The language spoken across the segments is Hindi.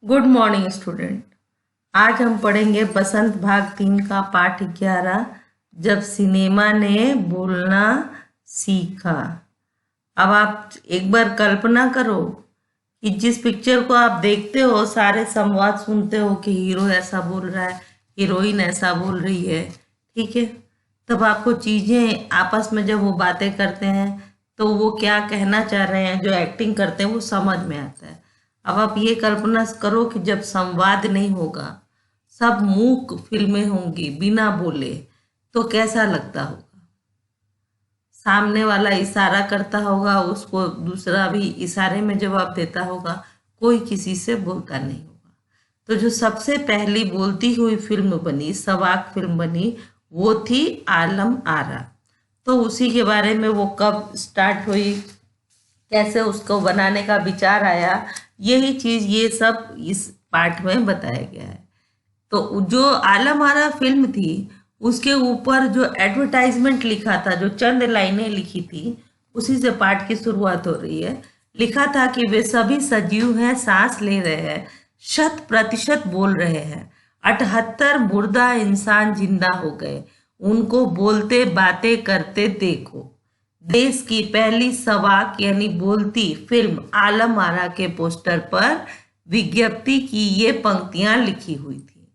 Good morning student. आज हम पढ़ेंगे बसंत भाग 3 का पाठ 11, जब सिनेमा ने बोलना सीखा। अब आप एक बार कल्पना करो कि जिस पिक्चर को आप देखते हो, सारे संवाद सुनते हो कि हीरो ऐसा बोल रहा है, हीरोइन ऐसा बोल रही है, ठीक है। तब आपको चीजें आपस में जब वो बातें करते हैं तो वो क्या कहना चाह रहे हैं, जो एक्टिंग करते हैं वो समझ में आता है। अब आप ये कल्पना करो कि जब संवाद नहीं होगा, सब मूक फिल्में होंगी बिना बोले, तो कैसा लगता होगा। सामने वाला इशारा करता होगा, उसको दूसरा भी इशारे में जवाब देता होगा, कोई किसी से बोलता नहीं होगा। तो जो सबसे पहली बोलती हुई फिल्म बनी, सवाक फिल्म बनी, वो थी आलम आरा। तो उसी के बारे में वो कब स्टार्ट हुई, कैसे उसको बनाने का विचार आया, यही चीज ये सब इस पाठ में बताया गया है। तो जो आलम आरा फिल्म थी, उसके ऊपर जो एडवर्टाइजमेंट लिखा था, जो चंद लाइनें लिखी थी, उसी से पाठ की शुरुआत हो रही है। लिखा था कि वे सभी सजीव हैं, सांस ले रहे हैं, 100% बोल रहे हैं। 78 मुर्दा इंसान जिंदा हो गए, उनको बोलते बातें करते देखो। देश की पहली सवाक यानी बोलती फिल्म आलम आरा के पोस्टर पर विज्ञप्ति की ये पंक्तियां लिखी हुई थी,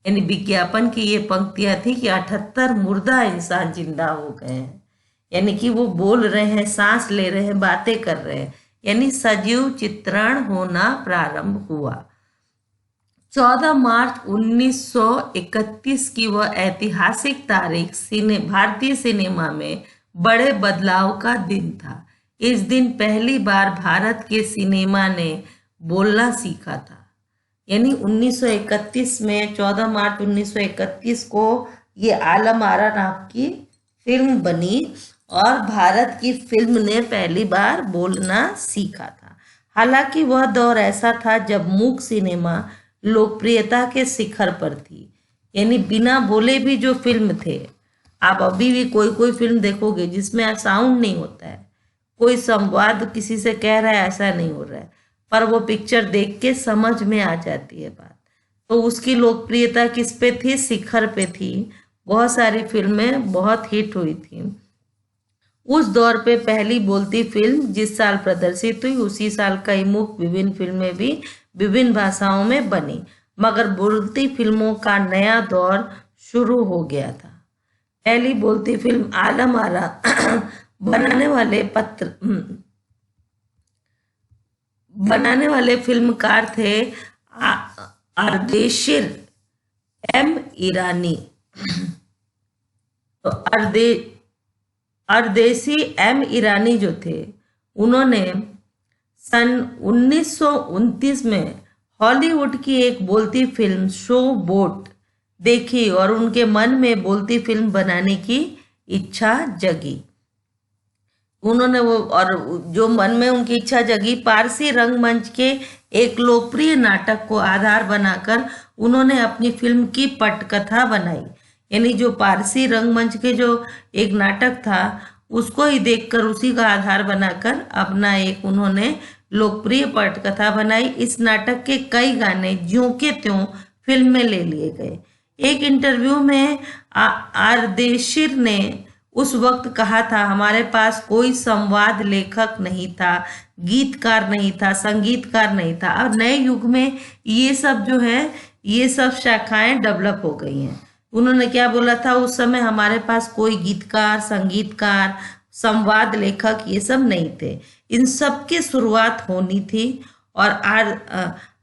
यानी विज्ञापन की ये पंक्तियां थी कि 78 मुर्दा इंसान जिंदा हो गए हैं, यानी कि वो बोल रहे हैं, सांस ले रहे हैं, बातें कर रहे हैं, यानी सजीव चित्रण होना प्रारंभ हुआ। 14 मार्च 1931 की वह ऐतिहासिक तारीख भारतीय सिनेमा में बड़े बदलाव का दिन था। इस दिन पहली बार भारत के सिनेमा ने बोलना सीखा था। यानी 1931 में 14 मार्च 1931 को ये आलम आरा नाम की फिल्म बनी और भारत की फिल्म ने पहली बार बोलना सीखा था। हालांकि वह दौर ऐसा था जब मूक सिनेमा लोकप्रियता के शिखर पर थी, यानी बिना बोले भी जो फिल्म थे। आप अभी भी कोई कोई फिल्म देखोगे जिसमें साउंड नहीं होता है, कोई संवाद किसी से कह रहा है, ऐसा नहीं हो रहा है, पर वो पिक्चर देख के समझ में आ जाती है बात। तो उसकी लोकप्रियता किस पे थी, शिखर पे थी। बहुत सारी फिल्में बहुत हिट हुई थी। उस दौर पे पहली बोलती फिल्म जिस साल प्रदर्शित हुई, उसी साल कई मुख्य विभिन्न फिल्में भी विभिन्न भाषाओं में बनी, मगर बोलती फिल्मों का नया दौर शुरू हो गया था। पहली बोलती फिल्म आलम आरा बनाने वाले फिल्मकार थे अर्देशिर एम ईरानी। तो अर्देशी एम ईरानी जो थे, उन्होंने सन 1929 में हॉलीवुड की एक बोलती फिल्म शो बोट देखी और उनके मन में बोलती फिल्म बनाने की इच्छा जगी। उन्होंने वो, और जो मन में उनकी इच्छा जगी, पारसी रंगमंच के एक लोकप्रिय नाटक को आधार बनाकर उन्होंने अपनी फिल्म की पटकथा बनाई। यानी जो पारसी रंगमंच के जो एक नाटक था, उसको ही देखकर, उसी का आधार बनाकर अपना एक उन्होंने लोकप्रिय पटकथा बनाई। इस नाटक के कई गाने ज्यों के त्यों फिल्म में ले लिए गए। एक इंटरव्यू में आरदेशिर ने उस वक्त कहा था, हमारे पास कोई संवाद लेखक नहीं था, गीतकार नहीं था, संगीतकार नहीं था। अब नए युग में ये सब जो है, ये सब शाखाएं डेवलप हो गई हैं। उन्होंने क्या बोला था, उस समय हमारे पास कोई गीतकार, संगीतकार, संवाद लेखक ये सब नहीं थे। इन सब की शुरुआत होनी थी और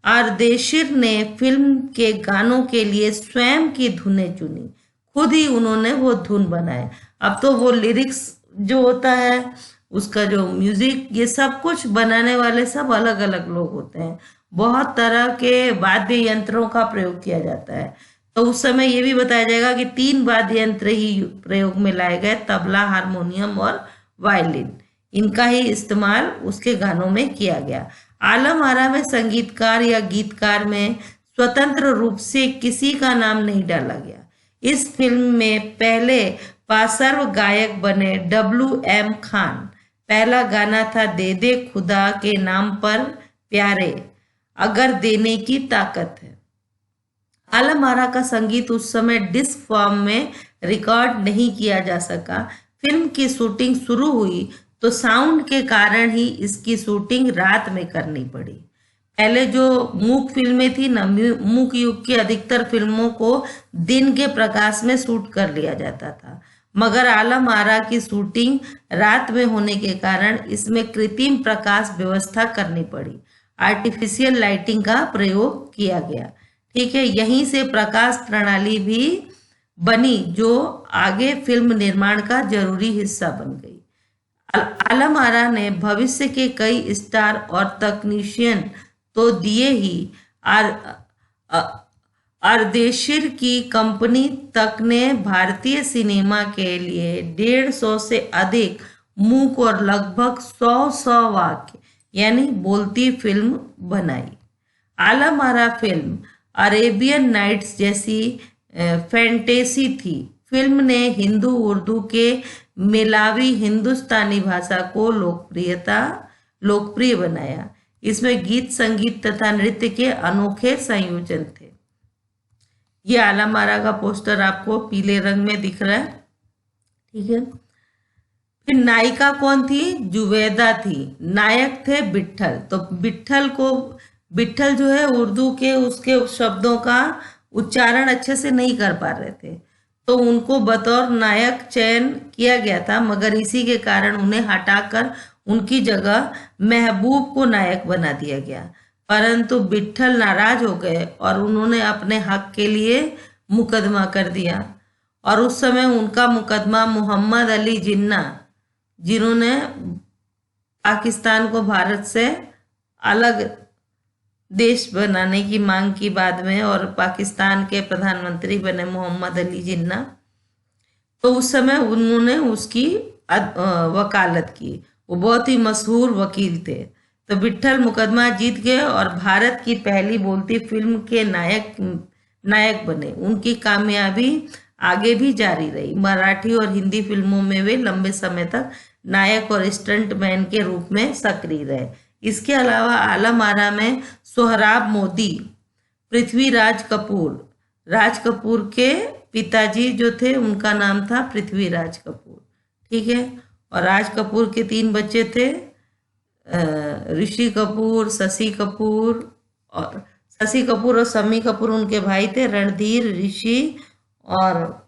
आरदेशिर ने फिल्म के गानों के लिए स्वयं की धुनें चुनी, खुद ही उन्होंने वो धुन बनाए। अब तो वो लिरिक्स जो होता है, उसका जो म्यूजिक, ये सब कुछ बनाने वाले सब अलग अलग लोग होते हैं। बहुत तरह के वाद्य यंत्रों का प्रयोग किया जाता है। तो उस समय ये भी बताया जाएगा कि 3 वाद्य यंत्र ही प्रयोग में लाए गए, तबला, हारमोनियम और वायलिन। इनका ही इस्तेमाल उसके गानों में किया गया। आलम आरा में संगीतकार या गीतकार में स्वतंत्र रूप से किसी का नाम नहीं डाला गया। इस फिल्म में पहले पार्श्व गायक बने WM खान। पहला गाना था दे दे खुदा के नाम पर प्यारे। अगर देने की ताकत है। आलम आरा का संगीत उस समय डिस्क फॉर्म में रिकॉर्ड नहीं किया जा सका। फिल्म की शूटिंग शुरू हुई तो साउंड के कारण ही इसकी शूटिंग रात में करनी पड़ी। पहले जो मूक फिल्में थी ना, मूक युग की अधिकतर फिल्मों को दिन के प्रकाश में शूट कर लिया जाता था, मगर आलम आरा की शूटिंग रात में होने के कारण इसमें कृत्रिम प्रकाश व्यवस्था करनी पड़ी। आर्टिफिशियल लाइटिंग का प्रयोग किया गया। ठीक है, यहीं से प्रकाश प्रणाली भी बनी जो आगे फिल्म निर्माण का जरूरी हिस्सा बन गई। आलम आरा ने भविष्य के कई स्टार और तकनीशियन तो दिए ही, अर्देशीर की कंपनी तक ने भारतीय सिनेमा के लिए 150 से अधिक मूक और लगभग 100 वाक्य यानी बोलती फिल्म बनाई। Alam Ara film Arabian nights जैसी फैंटेसी थी। फिल्म ने हिंदू उर्दू के मिलावी हिंदुस्तानी भाषा को लोकप्रिय बनाया। इसमें गीत संगीत तथा नृत्य के अनोखे संयोजन थे। ये आलम आरा का पोस्टर आपको पीले रंग में दिख रहा है। ठीक है, फिर नायिका कौन थी? जुबैदा थी। नायक थे विट्ठल। तो विट्ठल जो है उर्दू के उसके शब्दों का उच्चारण अच्छे से नहीं कर पा रहे थे, तो उनको बतौर नायक चयन किया गया था, मगर इसी के कारण उन्हें हटाकर उनकी जगह महबूब को नायक बना दिया गया। परंतु विट्ठल नाराज हो गए और उन्होंने अपने हक के लिए मुकदमा कर दिया। और उस समय उनका मुकदमा मोहम्मद अली जिन्ना, जिन्होंने पाकिस्तान को भारत से अलग देश बनाने की मांग की बाद में और पाकिस्तान के प्रधानमंत्री बने मोहम्मद अली जिन्ना, तो उस समय उन्होंने उसकी वकालत की। वो बहुत ही मशहूर वकील थे। तो विट्ठल मुकदमा जीत गए और भारत की पहली बोलती फिल्म के नायक बने। उनकी कामयाबी आगे भी जारी रही। मराठी और हिंदी फिल्मों में वे लंबे समय तक नायक और स्टंटमैन के रूप में सक्रिय रहे। इसके अलावा आलम आरा में सोहराब मोदी, पृथ्वीराज कपूर के पिताजी जो थे उनका नाम था पृथ्वीराज कपूर। ठीक है, और राज कपूर के 3 बच्चे थे, ऋषि कपूर, शशि कपूर और शम्मी कपूर उनके भाई थे। रणधीर, ऋषि और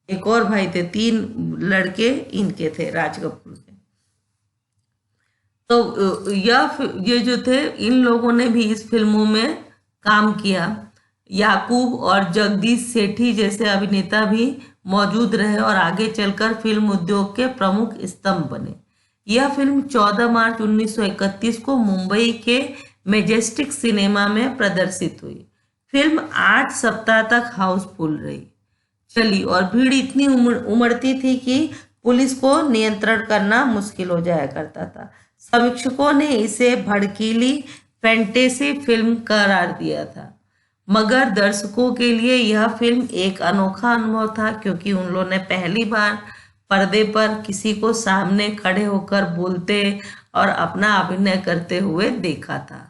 एक और भाई थे। 3 लड़के इनके थे, राज कपूर के। तो ये जो थे, इन लोगों ने भी इस फिल्मों में काम किया। याकूब और जगदीश सेठी जैसे अभिनेता भी मौजूद रहे और आगे चलकर फिल्म उद्योग के प्रमुख स्तंभ बने। यह फिल्म 14 मार्च 1931 को मुंबई के मेजेस्टिक सिनेमा में प्रदर्शित हुई। फिल्म 8 सप्ताह तक हाउसफुल चली और भीड़ इतनी उमड़ती थी कि पुलिस को नियंत्रण करना मुश्किल हो जाया करता था। समीक्षकों ने इसे भड़कीली फैंटेसी फिल्म करार दिया था, मगर दर्शकों के लिए यह फिल्म एक अनोखा अनुभव था, क्योंकि उन लोगों ने पहली बार पर्दे पर किसी को सामने खड़े होकर बोलते और अपना अभिनय करते हुए देखा था।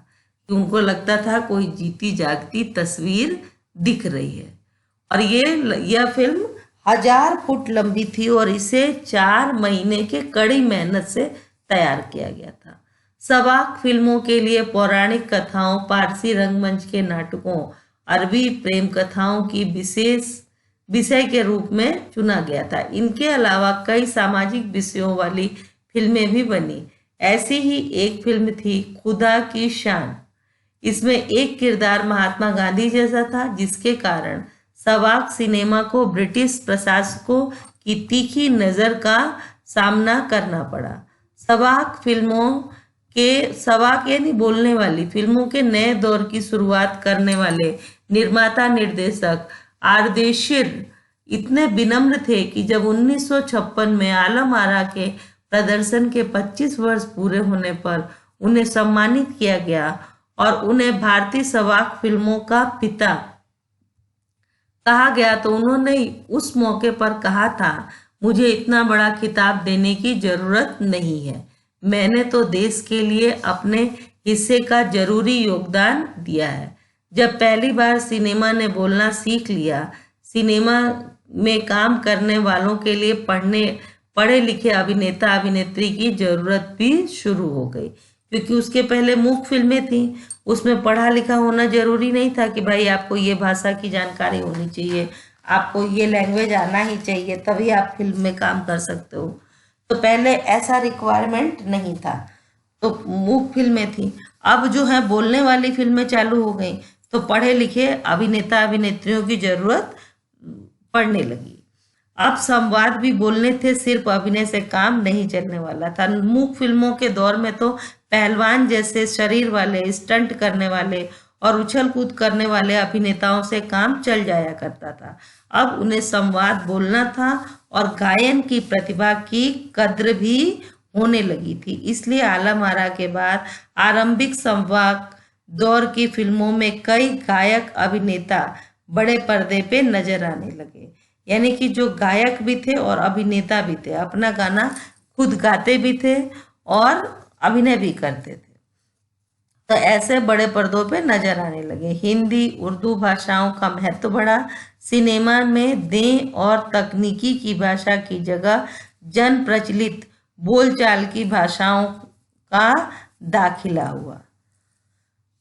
उनको लगता था कोई जीती जागती तस्वीर दिख रही है। और यह फिल्म 1000 फुट लंबी थी और इसे 4 महीने के कड़ी मेहनत से तैयार किया गया था। सबाक फिल्मों के लिए पौराणिक कथाओं, पारसी रंगमंच के नाटकों, अरबी प्रेम कथाओं की विशेष विषय के रूप में चुना गया था। इनके अलावा कई सामाजिक विषयों वाली फिल्में भी बनी। ऐसी ही एक फिल्म थी खुदा की शान। इसमें एक किरदार महात्मा गांधी जैसा था, जिसके कारण सबाक सिनेमा को ब्रिटिश प्रशासकों की तीखी नज़र का सामना करना पड़ा। सबाक यानी बोलने वाली फिल्मों के नए दौर की शुरुआत करने वाले निर्माता निर्देशक अर्देशीर इतने विनम्र थे कि जब 1956 में आलम आरा के प्रदर्शन के 25 वर्ष पूरे होने पर उन्हें सम्मानित किया गया और उन्हें भारतीय सबाक फिल्मों का पिता कहा गया, तो उन्होंने उस मौके पर कहा था, मुझे इतना बड़ा खिताब देने की जरूरत नहीं है। मैंने तो देश के लिए अपने हिस्से का जरूरी योगदान दिया है। जब पहली बार सिनेमा ने बोलना सीख लिया, सिनेमा में काम करने वालों के लिए पढ़े लिखे अभिनेता अभिनेत्री की जरूरत भी शुरू हो गई, क्योंकि उसके पहले मूक फिल्में थी, उसमें पढ़ा लिखा होना जरूरी नहीं था कि भाई आपको ये भाषा की जानकारी होनी चाहिए, आपको ये लैंग्वेज आना ही चाहिए, तभी आप फिल्म में काम कर सकते हो। तो पहले ऐसा रिक्वायरमेंट नहीं था, तो मूक फिल्में थी। अब जो है बोलने वाली फिल्में चालू हो गई, तो पढ़े लिखे अभिनेता अभिनेत्रियों की जरूरत पड़ने लगी। अब संवाद भी बोलने थे, सिर्फ अभिनय से काम नहीं चलने वाला था। मूक फिल्मों के दौर में तो पहलवान जैसे शरीर वाले, स्टंट करने वाले और उछल कूद करने वाले अभिनेताओं से काम चल जाया करता था। अब उन्हें संवाद बोलना था और गायन की प्रतिभा की कद्र भी होने लगी थी। इसलिए आलम आरा के बाद आरंभिक संवाद दौर की फिल्मों में कई गायक अभिनेता बड़े पर्दे पे नजर आने लगे, यानी कि जो गायक भी थे और अभिनेता भी थे, अपना गाना खुद गाते भी थे और अभिनय भी करते थे, तो ऐसे बड़े पर्दों पे नजर आने लगे। हिंदी उर्दू भाषाओं का महत्व बढ़ा। सिनेमा में दें और तकनीकी की भाषा की जगह जन प्रचलित बोलचाल की भाषाओं का दाखिला हुआ।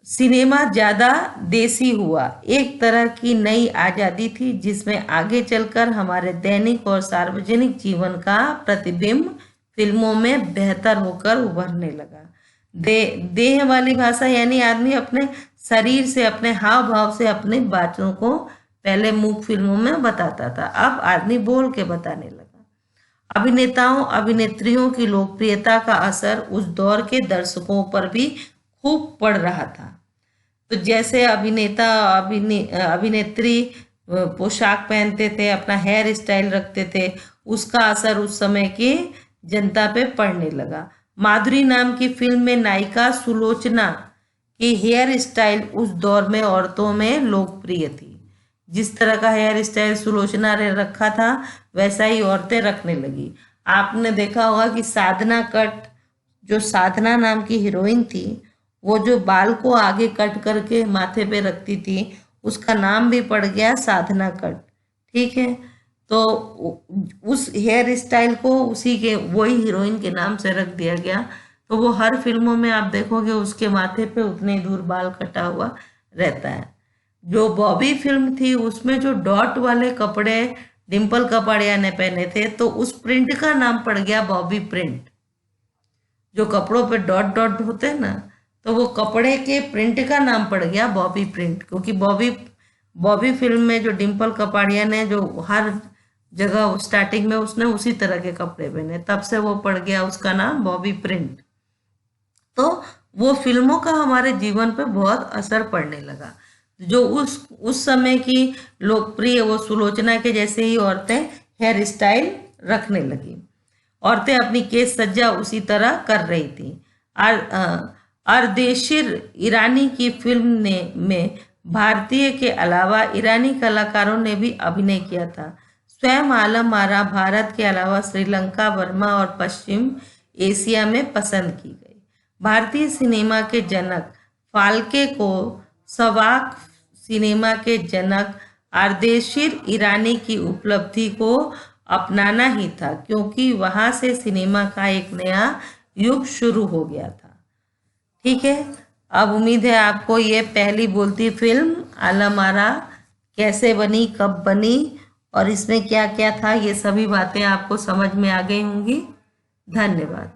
सिनेमा ज्यादा देसी हुआ। एक तरह की नई आजादी थी जिसमें आगे चलकर हमारे दैनिक और सार्वजनिक जीवन का प्रतिबिंब फिल्मों में बेहतर होकर उभरने लगा। देह वाली भाषा यानी आदमी अपने शरीर से, अपने हाव भाव से अपने बातों को पहले मूक फिल्मों में बताता था, अब आदमी बोल के बताने लगा। अभिनेताओं अभिनेत्रियों की लोकप्रियता का असर उस दौर के दर्शकों पर भी खूब पड़ रहा था। तो जैसे अभिनेता अभिनेत्री पोशाक पहनते थे, अपना हेयर स्टाइल रखते थे, उसका असर उस समय की जनता पे पड़ने लगा। माधुरी नाम की फिल्म में नायिका सुलोचना की हेयर स्टाइल उस दौर में औरतों में लोकप्रिय थी। जिस तरह का हेयर स्टाइल सुलोचना ने रखा था, वैसा ही औरतें रखने लगी। आपने देखा होगा कि साधना कट, जो साधना नाम की हीरोइन थी, वो जो बाल को आगे कट करके माथे पे रखती थी, उसका नाम भी पड़ गया साधना कट। ठीक है, तो उस हेयर स्टाइल को उसी के वही हीरोइन के नाम से रख दिया गया। तो वो हर फिल्मों में आप देखोगे उसके माथे पे उतने दूर बाल कटा हुआ रहता है। जो बॉबी फिल्म थी उसमें जो डॉट वाले कपड़े डिम्पल कपाड़िया ने पहने थे, तो उस प्रिंट का नाम पड़ गया बॉबी प्रिंट। जो कपड़ों पे डॉट डॉट होते हैं ना, तो वो कपड़े के प्रिंट का नाम पड़ गया बॉबी प्रिंट, क्योंकि बॉबी फिल्म में जो डिम्पल कपाड़िया ने जो हर जगह स्टार्टिंग में उसने उसी तरह के कपड़े पहने, तब से वो पड़ गया उसका नाम बॉबी प्रिंट। तो वो फिल्मों का हमारे जीवन पे बहुत असर पड़ने लगा। जो उस समय की लोकप्रिय वो सुलोचना के जैसे ही औरतें हेयर स्टाइल रखने लगी। औरतें अपनी केस सज्जा उसी तरह कर रही थी। अर्देशिर ईरानी की फिल्म में भारतीय के अलावा ईरानी कलाकारों ने भी अभिनय किया था। स्वयं आलम आरा भारत के अलावा श्रीलंका, बर्मा और पश्चिम एशिया में पसंद की गई। भारतीय सिनेमा के जनक फाल्के को सवाक सिनेमा के जनक अर्देशिर ईरानी की उपलब्धि को अपनाना ही था, क्योंकि वहां से सिनेमा का एक नया युग शुरू हो गया था। ठीक है, अब उम्मीद है आपको ये पहली बोलती फिल्म आलम आरा कैसे बनी, कब बनी और इसमें क्या क्या था, ये सभी बातें आपको समझ में आ गई होंगी। धन्यवाद।